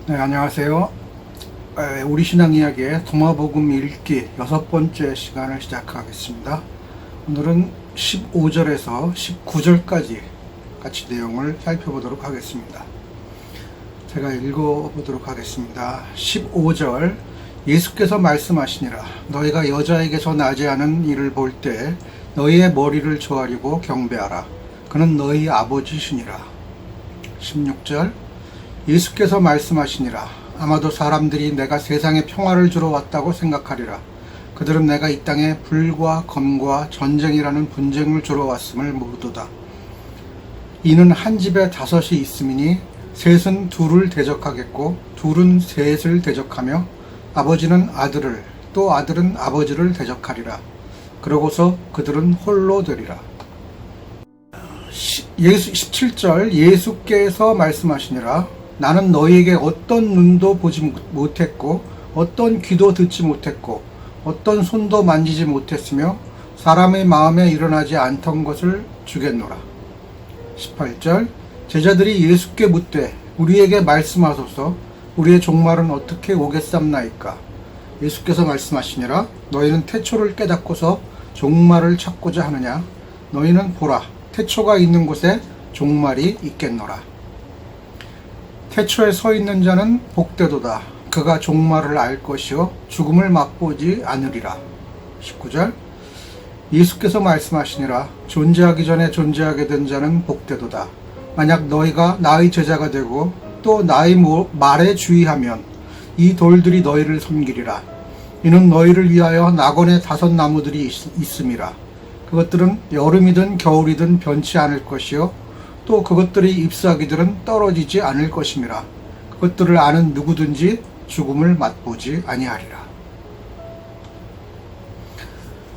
네, 안녕하세요. 우리 신앙 이야기의 도마복음 읽기 6번째 시간을 시작하겠습니다. 오늘은 15절에서 19절까지 같이 내용을 살펴보도록 하겠습니다. 제가 읽어보도록 하겠습니다. 15절, 예수께서 말씀하시니라. 너희가 여자에게서 나지 않은 일을 볼 때 너희의 머리를 조아리고 경배하라. 그는 너희 아버지시니라. 16절, 예수께서 말씀하시니라. 아마도 사람들이 내가 세상에 평화를 주러 왔다고 생각하리라. 그들은 내가 이 땅에 불과 검과 전쟁이라는 분쟁을 주러 왔음을 모르도다. 이는 한 집에 5이 있음이니 셋은 둘을 대적하겠고 둘은 셋을 대적하며 아버지는 아들을 또 아들은 아버지를 대적하리라. 그러고서 그들은 홀로 되리라. 17절, 예수께서 말씀하시니라. 나는 너희에게 어떤 눈도 보지 못했고 어떤 귀도 듣지 못했고 어떤 손도 만지지 못했으며 사람의 마음에 일어나지 않던 것을 주겠노라. 18절, 제자들이 예수께 묻되 우리에게 말씀하소서. 우리의 종말은 어떻게 오겠삼나이까. 예수께서 말씀하시니라. 너희는 태초를 깨닫고서 종말을 찾고자 하느냐. 너희는 보라, 태초가 있는 곳에 종말이 있겠노라. 태초에 서 있는 자는 복되도다. 그가 종말을 알 것이요 죽음을 맛보지 않으리라. 19절, 예수께서 말씀하시니라. 존재하기 전에 존재하게 된 자는 복되도다. 만약 너희가 나의 제자가 되고 또 나의 말에 주의하면 이 돌들이 너희를 섬기리라. 이는 너희를 위하여 낙원에 5 나무들이 있음이라. 그것들은 여름이든 겨울이든 변치 않을 것이요 또 그것들이 잎사귀들은 떨어지지 않을 것임이라. 그것들을 아는 누구든지 죽음을 맛보지 아니하리라.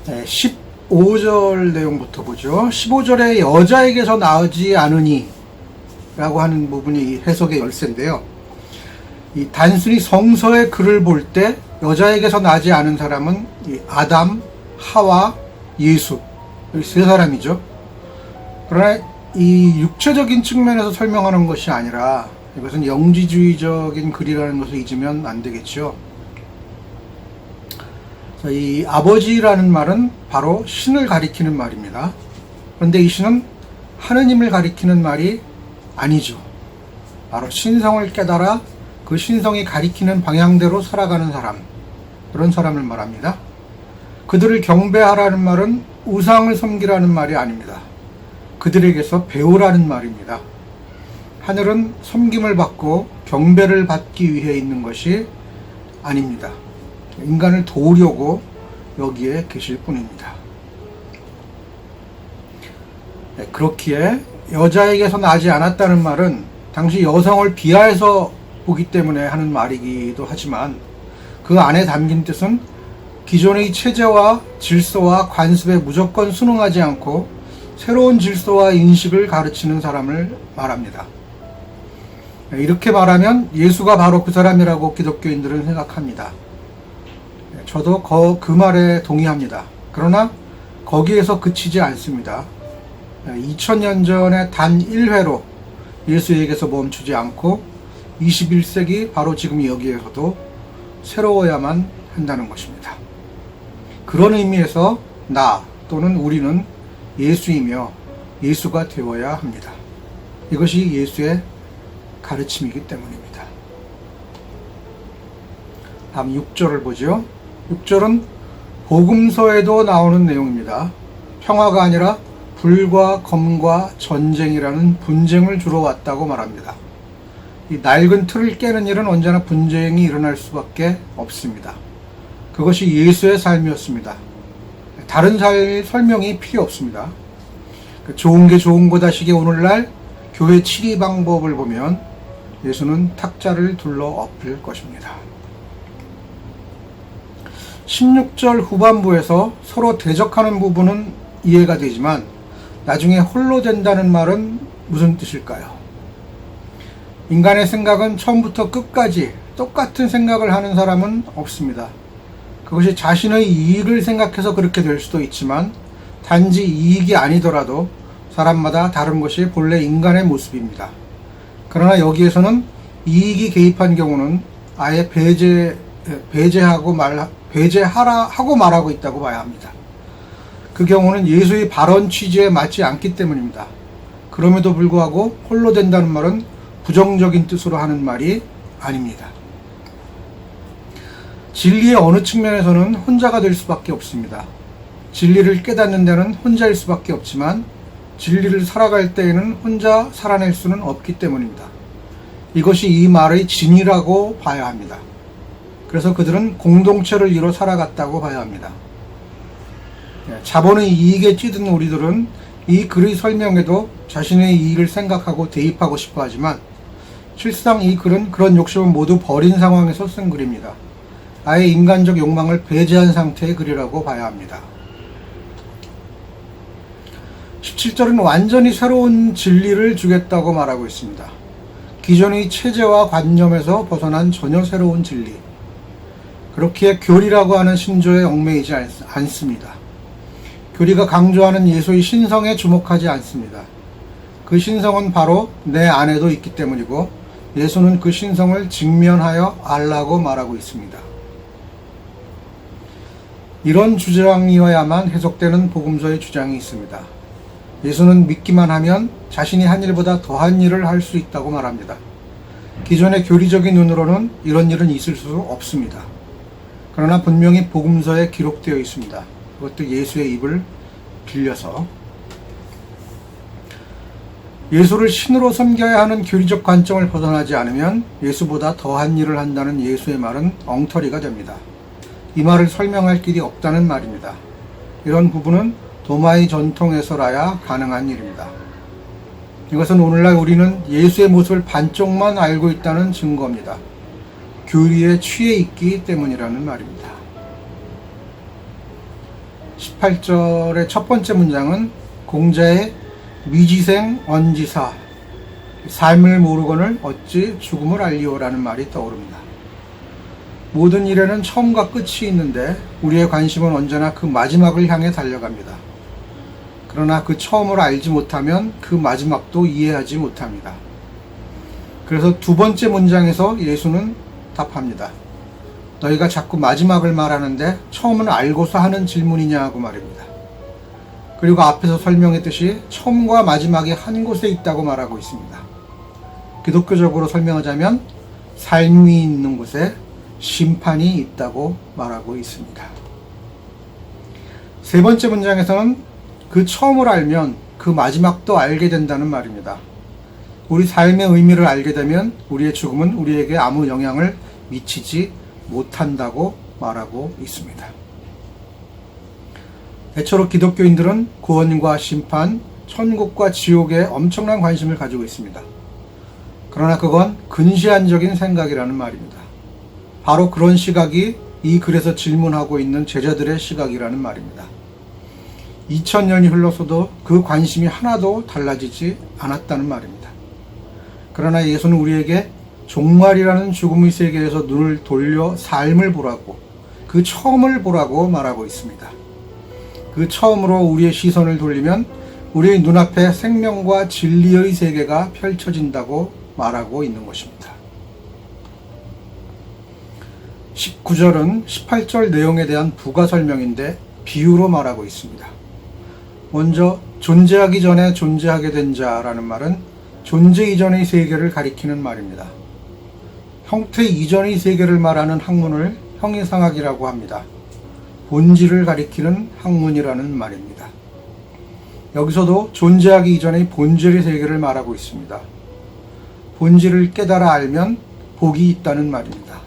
15절 내용부터 보죠. 15절에 여자에게서 나지 않으니 라고 하는 부분이 해석의 열쇠인데요. 이 단순히 성서의 글을 볼 때 여자에게서 나지 않은 사람은 이 아담, 하와, 예수, 이 3사람이죠. 그러나 이 육체적인 측면에서 설명하는 것이 아니라 이것은 영지주의적인 글이라는 것을 잊으면 안 되겠죠. 이 아버지라는 말은 바로 신을 가리키는 말입니다. 그런데 이 신은 하느님을 가리키는 말이 아니죠. 바로 신성을 깨달아 그 신성이 가리키는 방향대로 살아가는 사람, 그런 사람을 말합니다. 그들을 경배하라는 말은 우상을 섬기라는 말이 아닙니다. 그들에게서 배우라는 말입니다. 하늘은 섬김을 받고 경배를 받기 위해 있는 것이 아닙니다. 인간을 도우려고 여기에 계실 뿐입니다. 그렇기에 여자에게서 나지 않았다는 말은 당시 여성을 비하해서 보기 때문에 하는 말이기도 하지만 그 안에 담긴 뜻은 기존의 체제와 질서와 관습에 무조건 순응하지 않고 새로운 질서와 인식을 가르치는 사람을 말합니다. 이렇게 말하면 예수가 바로 그 사람이라고 기독교인들은 생각합니다. 저도 그 말에 동의합니다. 그러나 거기에서 그치지 않습니다. 2000년 전에 단 1회로 예수에게서 멈추지 않고 21세기 바로 지금 여기에서도 새로워야만 한다는 것입니다. 그런 의미에서 나 또는 우리는 예수이며 예수가 되어야 합니다. 이것이 예수의 가르침이기 때문입니다. 다음 6절을 보죠. 6절은 복음서에도 나오는 내용입니다. 평화가 아니라 불과 검과 전쟁이라는 분쟁을 주러 왔다고 말합니다. 이 낡은 틀을 깨는 일은 언제나 분쟁이 일어날 수밖에 없습니다. 그것이 예수의 삶이었습니다. 다른 설명이 필요 없습니다. 좋은 게 좋은 거다식의 오늘날 교회 치리 방법을 보면 예수는 탁자를 둘러 엎을 것입니다. 16절 후반부에서 서로 대적하는 부분은 이해가 되지만 나중에 홀로 된다는 말은 무슨 뜻일까요? 인간의 생각은 처음부터 끝까지 똑같은 생각을 하는 사람은 없습니다. 그것이 자신의 이익을 생각해서 그렇게 될 수도 있지만 단지 이익이 아니더라도 사람마다 다른 것이 본래 인간의 모습입니다. 그러나 여기에서는 이익이 개입한 경우는 아예 배제하고 말하고 있다고 봐야 합니다. 그 경우는 예수의 발언 취지에 맞지 않기 때문입니다. 그럼에도 불구하고 홀로 된다는 말은 부정적인 뜻으로 하는 말이 아닙니다. 진리의 어느 측면에서는 혼자가 될 수밖에 없습니다. 진리를 깨닫는 데는 혼자일 수밖에 없지만 진리를 살아갈 때에는 혼자 살아낼 수는 없기 때문입니다. 이것이 이 말의 진이라고 봐야 합니다. 그래서 그들은 공동체를 이뤄 살아갔다고 봐야 합니다. 자본의 이익에 찌든 우리들은 이 글의 설명에도 자신의 이익을 생각하고 대입하고 싶어 하지만 실상 이 글은 그런 욕심을 모두 버린 상황에서 쓴 글입니다. 아예 인간적 욕망을 배제한 상태의 글이라고 봐야 합니다. 17절은 완전히 새로운 진리를 주겠다고 말하고 있습니다. 기존의 체제와 관념에서 벗어난 전혀 새로운 진리. 그렇기에 교리라고 하는 신조에 얽매이지 않습니다. 교리가 강조하는 예수의 신성에 주목하지 않습니다. 그 신성은 바로 내 안에도 있기 때문이고 예수는 그 신성을 직면하여 알라고 말하고 있습니다. 이런 주장이어야만 해석되는 복음서의 주장이 있습니다. 예수는 믿기만 하면 자신이 한 일보다 더한 일을 할 수 있다고 말합니다. 기존의 교리적인 눈으로는 이런 일은 있을 수 없습니다. 그러나 분명히 복음서에 기록되어 있습니다. 그것도 예수의 입을 빌려서 예수를 신으로 섬겨야 하는 교리적 관점을 벗어나지 않으면 예수보다 더한 일을 한다는 예수의 말은 엉터리가 됩니다. 이 말을 설명할 길이 없다는 말입니다. 이런 부분은 도마의 전통에서라야 가능한 일입니다. 이것은 오늘날 우리는 예수의 모습을 반쪽만 알고 있다는 증거입니다. 교리에 취해 있기 때문이라는 말입니다. 18절의 첫 번째 문장은 공자의 미지생 언지사, 삶을 모르거늘 어찌 죽음을 알리오라는 말이 떠오릅니다. 모든 일에는 처음과 끝이 있는데 우리의 관심은 언제나 그 마지막을 향해 달려갑니다. 그러나 그 처음을 알지 못하면 그 마지막도 이해하지 못합니다. 그래서 두 번째 문장에서 예수는 답합니다. 너희가 자꾸 마지막을 말하는데 처음은 알고서 하는 질문이냐고 말입니다. 그리고 앞에서 설명했듯이 처음과 마지막이 한 곳에 있다고 말하고 있습니다. 기독교적으로 설명하자면 삶이 있는 곳에 심판이 있다고 말하고 있습니다. 세 번째 문장에서는 그 처음을 알면 그 마지막도 알게 된다는 말입니다. 우리 삶의 의미를 알게 되면 우리의 죽음은 우리에게 아무 영향을 미치지 못한다고 말하고 있습니다. 애초로 기독교인들은 구원과 심판, 천국과 지옥에 엄청난 관심을 가지고 있습니다. 그러나 그건 근시안적인 생각이라는 말입니다. 바로 그런 시각이 이 글에서 질문하고 있는 제자들의 시각이라는 말입니다. 2000년이 흘러서도 그 관심이 하나도 달라지지 않았다는 말입니다. 그러나 예수는 우리에게 종말이라는 죽음의 세계에서 눈을 돌려 삶을 보라고, 그 처음을 보라고 말하고 있습니다. 그 처음으로 우리의 시선을 돌리면 우리의 눈앞에 생명과 진리의 세계가 펼쳐진다고 말하고 있는 것입니다. 19절은 18절 내용에 대한 부가 설명인데 비유로 말하고 있습니다. 먼저 존재하기 전에 존재하게 된 자라는 말은 존재 이전의 세계를 가리키는 말입니다. 형태 이전의 세계를 말하는 학문을 형이상학이라고 합니다. 본질을 가리키는 학문이라는 말입니다. 여기서도 존재하기 이전의 본질의 세계를 말하고 있습니다. 본질을 깨달아 알면 복이 있다는 말입니다.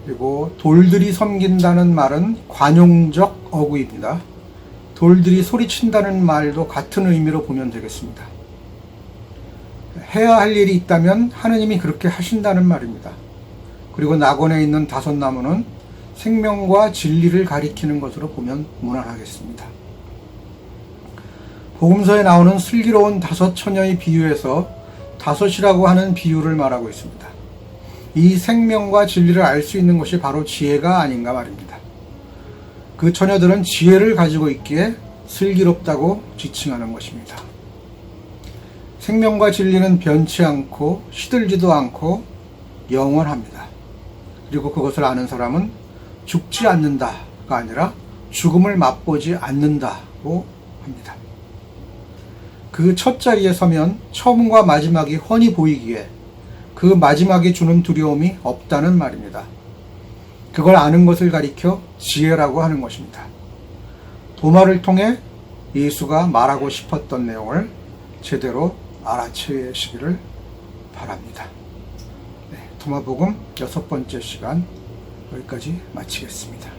그리고 돌들이 섬긴다는 말은 관용적 어구입니다. 돌들이 소리친다는 말도 같은 의미로 보면 되겠습니다. 해야 할 일이 있다면 하느님이 그렇게 하신다는 말입니다. 그리고 낙원에 있는 5나무는 생명과 진리를 가리키는 것으로 보면 무난하겠습니다. 복음서에 나오는 슬기로운 5 처녀의 비유에서 5이라고 하는 비유를 말하고 있습니다. 이 생명과 진리를 알 수 있는 것이 바로 지혜가 아닌가 말입니다. 그 처녀들은 지혜를 가지고 있기에 슬기롭다고 지칭하는 것입니다. 생명과 진리는 변치 않고 시들지도 않고 영원합니다. 그리고 그것을 아는 사람은 죽지 않는다가 아니라 죽음을 맛보지 않는다고 합니다. 그 첫 자리에 서면 처음과 마지막이 훤히 보이기에 그 마지막이 주는 두려움이 없다는 말입니다. 그걸 아는 것을 가리켜 지혜라고 하는 것입니다. 도마를 통해 예수가 말하고 싶었던 내용을 제대로 알아채시기를 바랍니다. 네, 도마복음 6번째 시간 여기까지 마치겠습니다.